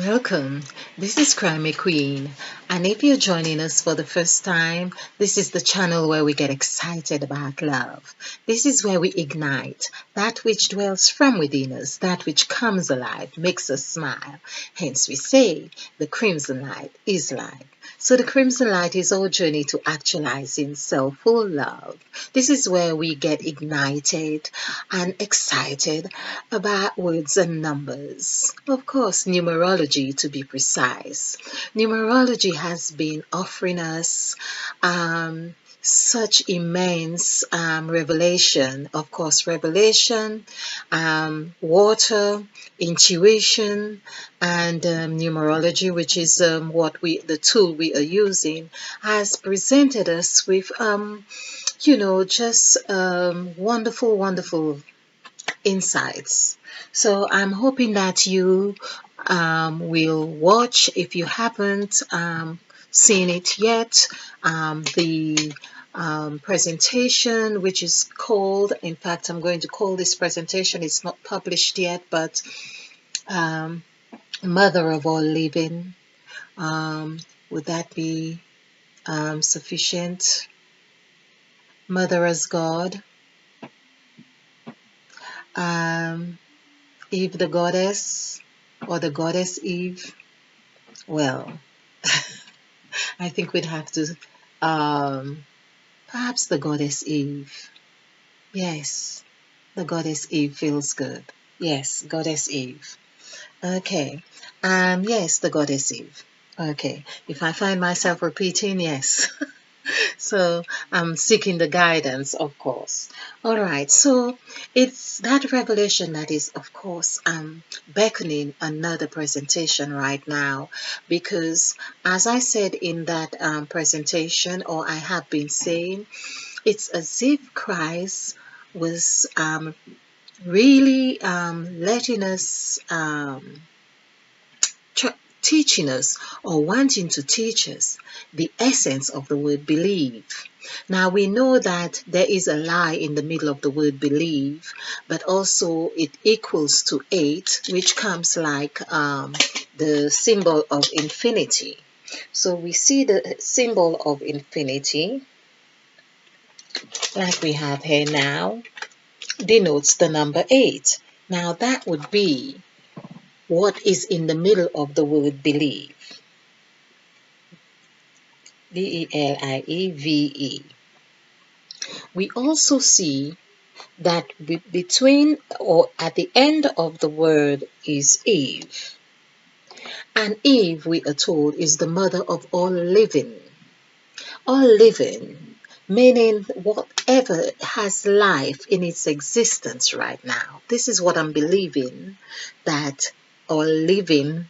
Welcome. This is Crime Queen, and if you're joining us for the first time, this is the channel where we get excited about love. This is where we ignite that which dwells from within us, that which comes alive, makes us smile. Hence, we say the crimson light is light. So, the crimson light is our journey to actualizing self-full love. This is where we get ignited and excited about words and numbers. Of course, numerology to be precise. Numerology has been offering us such immense revelation. Of course, revelation, water, intuition, and numerology, which is the tool we are using, has presented us with just wonderful, wonderful insights. So I'm hoping that you will watch, if you haven't seen it yet, the presentation, which is called, in fact, I'm going to call this presentation, it's not published yet, but Mother of All Living. Would that be sufficient? Mother as God. Eve the goddess, or the goddess Eve. Well, I think we'd have to perhaps the goddess Eve. Yes, the goddess Eve feels good. Yes, goddess Eve. Okay. Yes, the goddess Eve. Okay. If I find myself repeating, yes. So I'm seeking the guidance, of course. All right. So it's that revelation that is, of course, beckoning another presentation right now, because as I said in that presentation, or I have been saying, it's as if Christ was really letting us teaching us, or wanting to teach us, the essence of the word believe. Now we know that there is a lie in the middle of the word believe, but also it equals to 8, which comes like the symbol of infinity. So we see the symbol of infinity, like we have here now, denotes the number 8. Now that would be what is in the middle of the word believe. Believe. We also see that between, or at the end of the word, is Eve. And Eve, we are told, is the mother of all living. All living, meaning whatever has life in its existence right now. This is what I'm believing that all living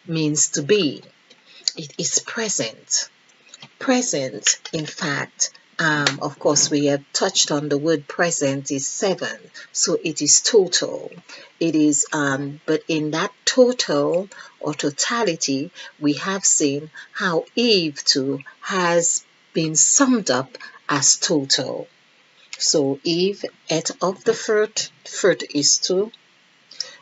means to be. It is present. Present, in fact, of course, we have touched on the word present is 7, so it is total. It is, but in that total or totality, we have seen how Eve too has been summed up as total. So Eve ate of the fruit. Fruit is 2,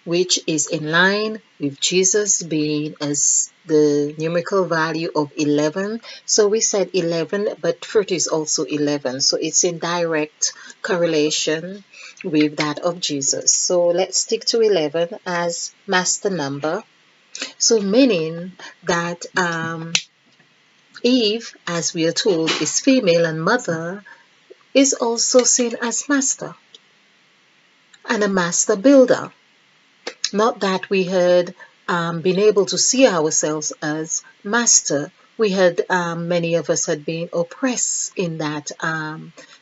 which is in line with Jesus being as the numerical value of 11. So we said 11, but fruit is also 11. So it's in direct correlation with that of Jesus. So let's stick to 11 as master number. So meaning that Eve, as we are told, is female, and mother is also seen as master and a master builder. Not that we had been able to see ourselves as master. We had, many of us had been oppressed in that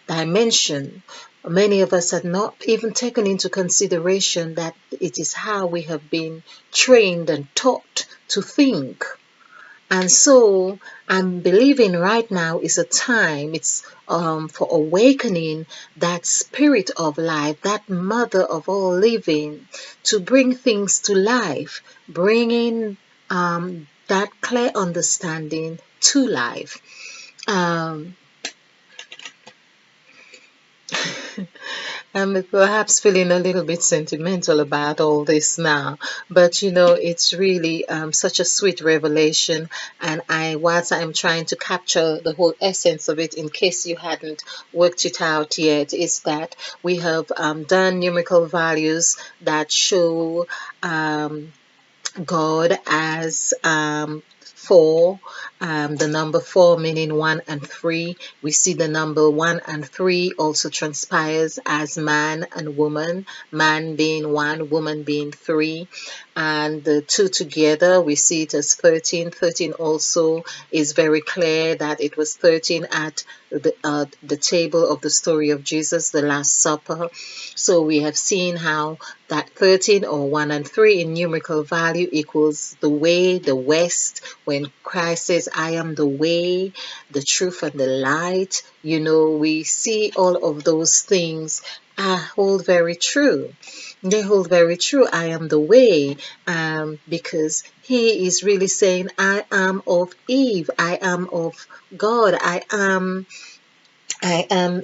dimension. Many of us had not even taken into consideration that it is how we have been trained and taught to think. And so I'm believing right now is a time, it's for awakening that spirit of life, that mother of all living, to bring things to life, bringing that clear understanding to life. I'm perhaps feeling a little bit sentimental about all this now, but it's really such a sweet revelation. And whilst I'm trying to capture the whole essence of it, in case you hadn't worked it out yet, is that we have done numerical values that show um, God as 4, the number 4 meaning 1 and 3. We see the number 1 and 3 also transpires as man and woman, man being 1, woman being 3. And the two together, we see it as 13. 13 also is very clear that it was 13 at the table of the story of Jesus, the Last Supper. So we have seen how that 13 or 1 and 3 in numerical value equals the way, the West. When Christ says, I am the way, the truth, and the light, we see all of those things hold very true. They hold very true. I am the way, because he is really saying, I am of Eve, I am of God, I am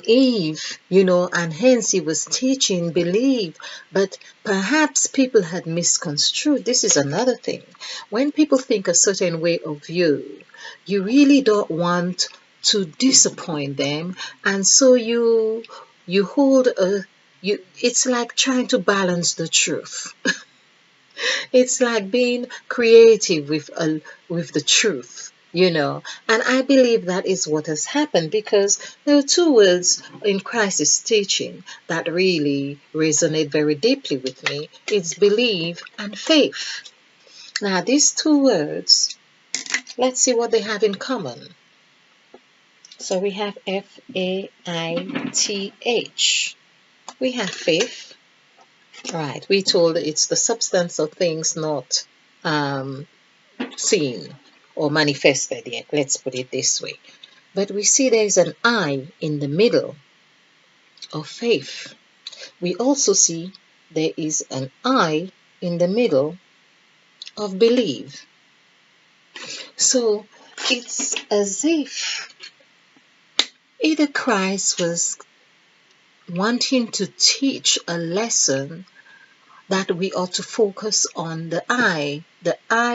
Eve, and hence he was teaching, believe. But perhaps people had misconstrued. This is another thing. When people think a certain way of you really don't want to disappoint them, and so you hold it's like trying to balance the truth. It's like being creative with the truth, And I believe that is what has happened, because there are two words in Christ's teaching that really resonate very deeply with me. It's believe and faith. Now, these two words, let's see what they have in common. So we have faith. We have faith. Right. We told it's the substance of things not seen or manifested yet. Let's put it this way. But we see there's an I in the middle of faith. We also see there is an I in the middle of belief. So it's as if either Christ was wanting to teach a lesson that we ought to focus on the I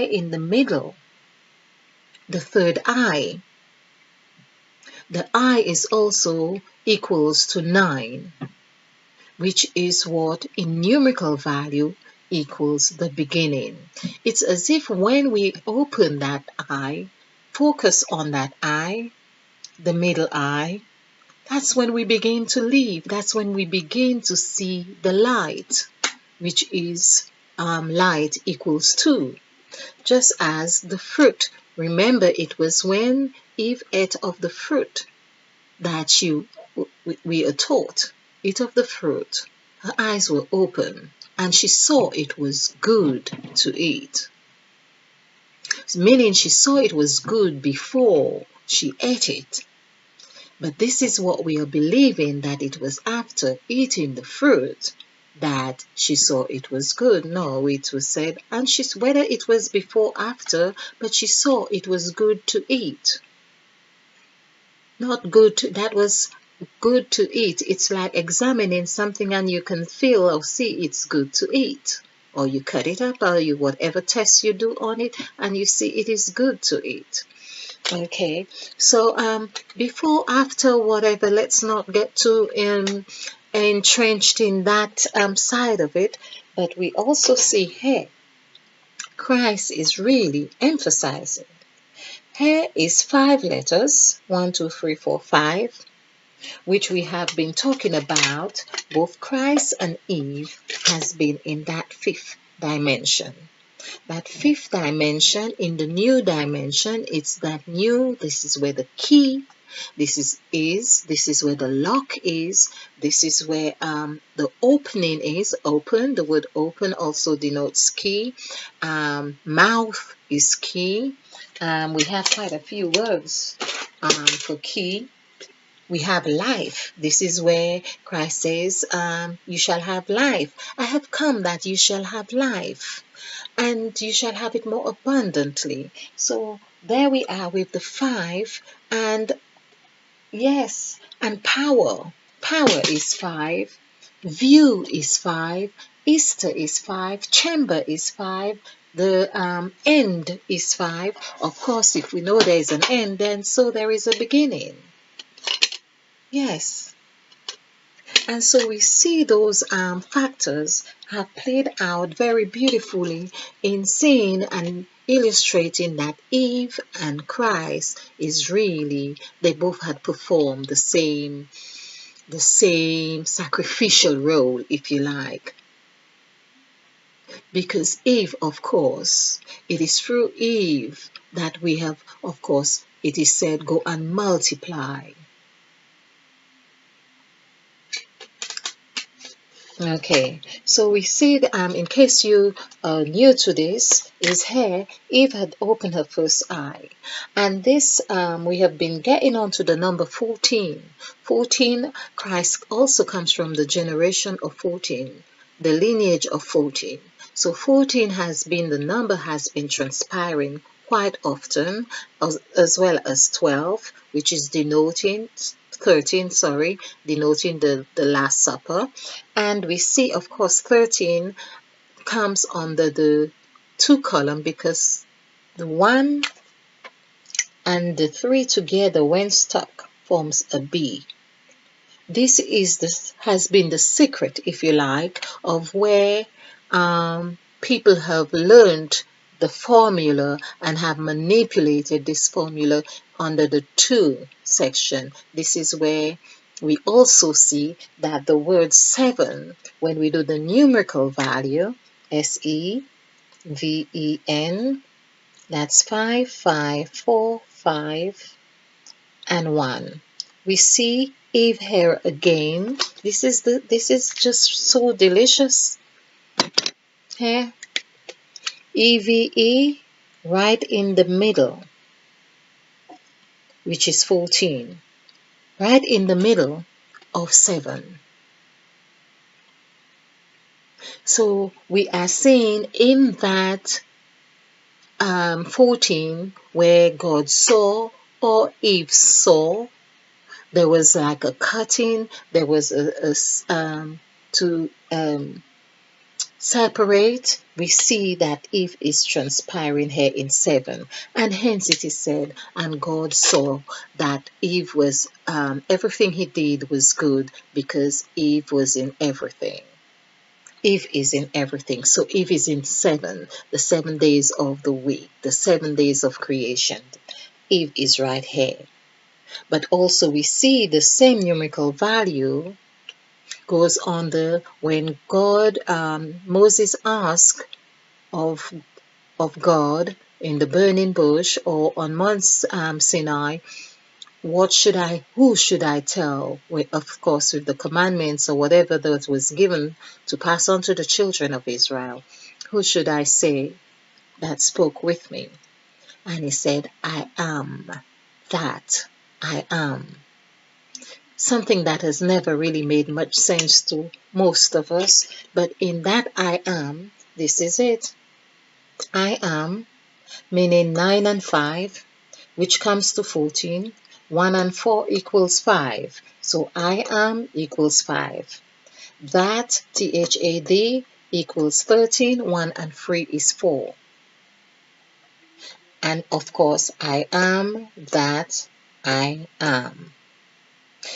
in the middle, the third I. The I is also equals to 9, which is what in numerical value equals the beginning. It's as if when we open that I, focus on that I, the middle I, that's when we begin to live. That's when we begin to see the light, which is light equals 2. Just as the fruit. Remember, it was when Eve ate of the fruit that we are taught. Eat of the fruit. Her eyes were open, and she saw it was good to eat. Meaning she saw it was good before she ate it. But this is what we are believing, that it was after eating the fruit that she saw it was good. No, it was said, and whether it was before or after, but she saw it was good to eat. Not good to, that was good to eat. It's like examining something and you can feel or see it's good to eat. Or you cut it up, or whatever test you do on it, and you see it is good to eat. Okay, so before, after, whatever, let's not get too entrenched in that side of it. But we also see here, Christ is really emphasizing. Here is 5 letters, 1, 2, 3, 4, 5, which we have been talking about. Both Christ and Eve has been in that 5th dimension. That 5th dimension, in the new dimension, it's that new, this is where the key, this is where the lock is, this is where the opening is, open, the word open also denotes key, mouth is key, we have quite a few words for key. We have life. This is where Christ says, you shall have life. I have come that you shall have life, and you shall have it more abundantly. So there we are with the 5, and yes, and power. Power is 5. view is 5, Easter is 5, chamber is 5, the end is 5. Of course, if we know there is an end, then so there is a beginning. Yes. And so we see those factors have played out very beautifully in seeing and illustrating that Eve and Christ is really, they both had performed the same sacrificial role, if you like. Because Eve, of course, it is through Eve that we have, of course, it is said, go and multiply. Okay, so we see that, in case you are new to this, is here Eve had opened her first eye, and this we have been getting on to the number 14. 14, Christ also comes from the generation of 14, the lineage of 14. So 14 has been, the number has been transpiring quite often, as well as 12, which is denoting 13, sorry, denoting the Last Supper. And we see, of course, 13 comes under the 2 column because the 1 and the 3 together, when stuck, forms a B. This has been the secret, if you like, of where people have learned the formula and have manipulated this formula under the 2 section. This is where we also see that the word 7, when we do the numerical value, SEVEN, that's 5, 5, 4, 5, and 1. We see Eve here again. This is just so delicious. Here, EVE right in the middle, which is 14, right in the middle of 7. So we are seeing in that 14 where God saw, or Eve saw, there was like a cutting, there was to separate. We see that Eve is transpiring here in 7, and hence it is said, and God saw that Eve was, everything he did was good, because Eve was in everything. Eve is in everything. So Eve is in 7, the 7 days of the week, the 7 days of creation. Eve is right here. But also we see the same numerical value goes on when God, Moses asked of God in the burning bush, or on Mount Sinai, who should I tell? Of course, with the commandments or whatever that was given to pass on to the children of Israel, who should I say that spoke with me? And he said, I am that I am. Something that has never really made much sense to most of us, but in that I am, this is it. I am, meaning 9 and 5, which comes to 14. 1 and 4 equals 5. So I am equals 5. That, THAD, equals 13. 1 and 3 is 4. And of course, I am that I am.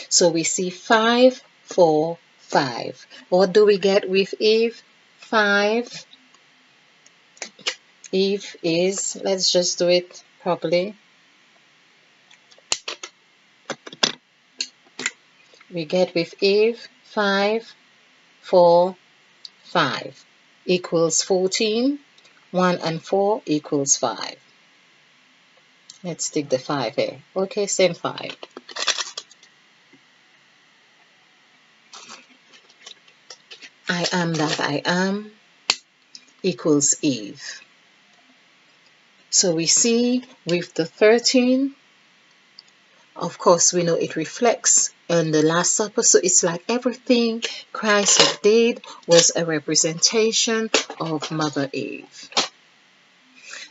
So we see 5, 4, 5. What do we get with Eve? 5. Eve is, let's just do it properly. We get with Eve 5, 4, 5 equals 14. 1 and 4 equals 5. Let's take the 5 here. Okay, same 5. I am that I am equals Eve. So we see with the 13, of course, we know it reflects in the Last Supper. So it's like everything Christ did was a representation of Mother Eve.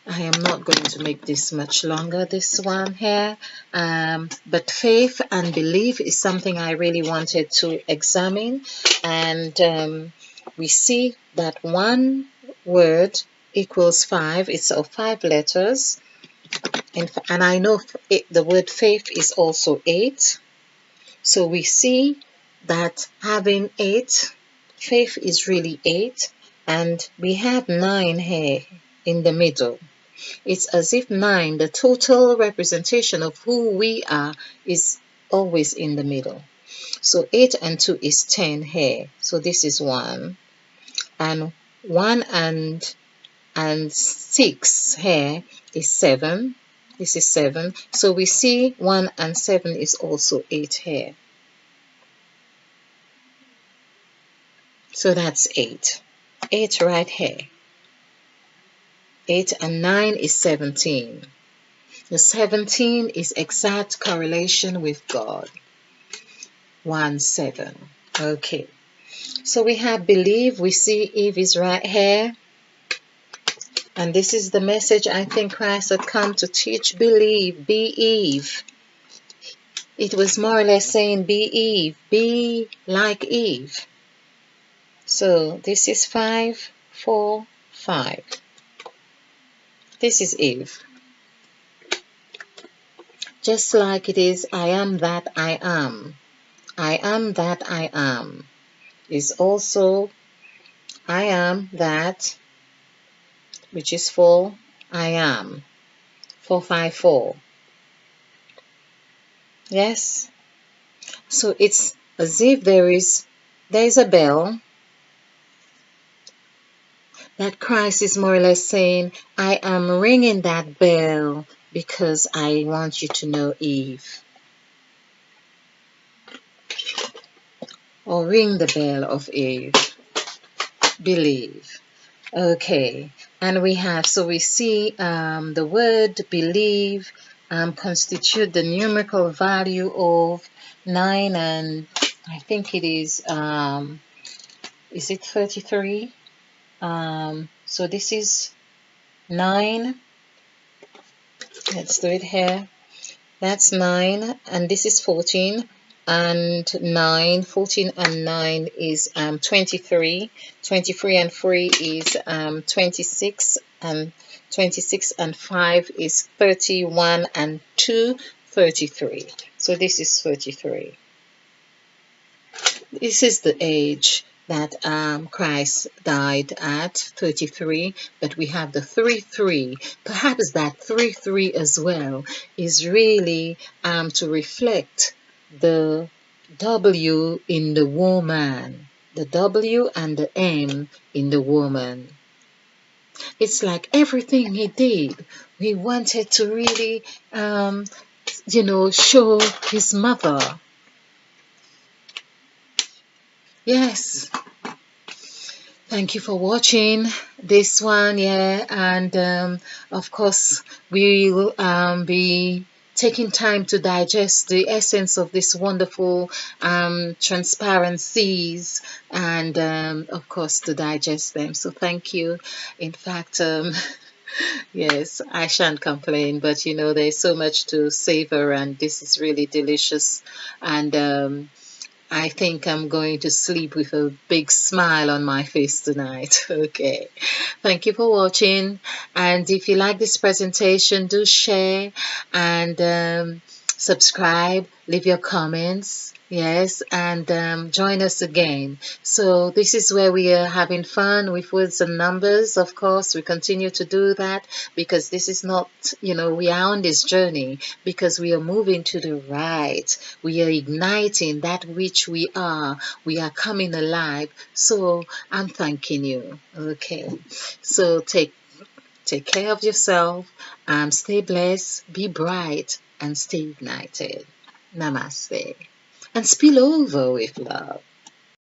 I am not going to make this much longer, this one here. But faith and belief is something I really wanted to examine. And we see that one word equals 5. It's of 5 letters. And I know the word faith is also 8. So we see that having 8, faith is really 8. And we have 9 here in the middle. It's as if 9, the total representation of who we are, is always in the middle. So 8 and 2 is 10 here. So this is 1. And 1 and 6 here is 7. This is 7. So we see 1 and 7 is also 8 here. So that's 8. 8 right here. 8 and 9 is 17. The 17 is exact correlation with God. 1, 7. Okay. So we have believe. We see Eve is right here. And this is the message I think Christ had come to teach. Believe. Be Eve. It was more or less saying be Eve. Be like Eve. So this is 5, 4, 5. This is Eve. Just like it is, I am that I am. I am that I am is also I am that, which is 4, I am. 454. Yes? So it's as if there is a bell that Christ is more or less saying, I am ringing that bell because I want you to know Eve. Or ring the bell of Eve. Believe. Okay. And we have, so we see the word believe constitute the numerical value of 9 and I think it is it 33? So this is 9. Let's do it here. That's 9 and this is 14 and 9. 14 and 9 is 23. 23 and 3 is 26 and 26 and 5 is 31 and 2, 33. So this is 33. This is the age that Christ died at, 33, but we have the 3-3. Perhaps that 3-3 as well is really to reflect the W in the woman, the W and the M in the woman. It's like everything he did, he wanted to really, show his mother. Yes. Thank you for watching this one, yeah, and of course we will be taking time to digest the essence of this wonderful transparencies and of course to digest them. So thank you. In fact, yes, I shan't complain, but there's so much to savor and this is really delicious. And I think I'm going to sleep with a big smile on my face tonight. Okay. Thank you for watching. And if you like this presentation, do share and subscribe, leave your comments. Yes, and join us again. So this is where we are having fun with words and numbers. Of course, we continue to do that because this is not, we are on this journey because we are moving to the right. We are igniting that which we are. We are coming alive. So I'm thanking you. Okay. So take care of yourself. Stay blessed, be bright, and stay ignited. Namaste. And spill over with love.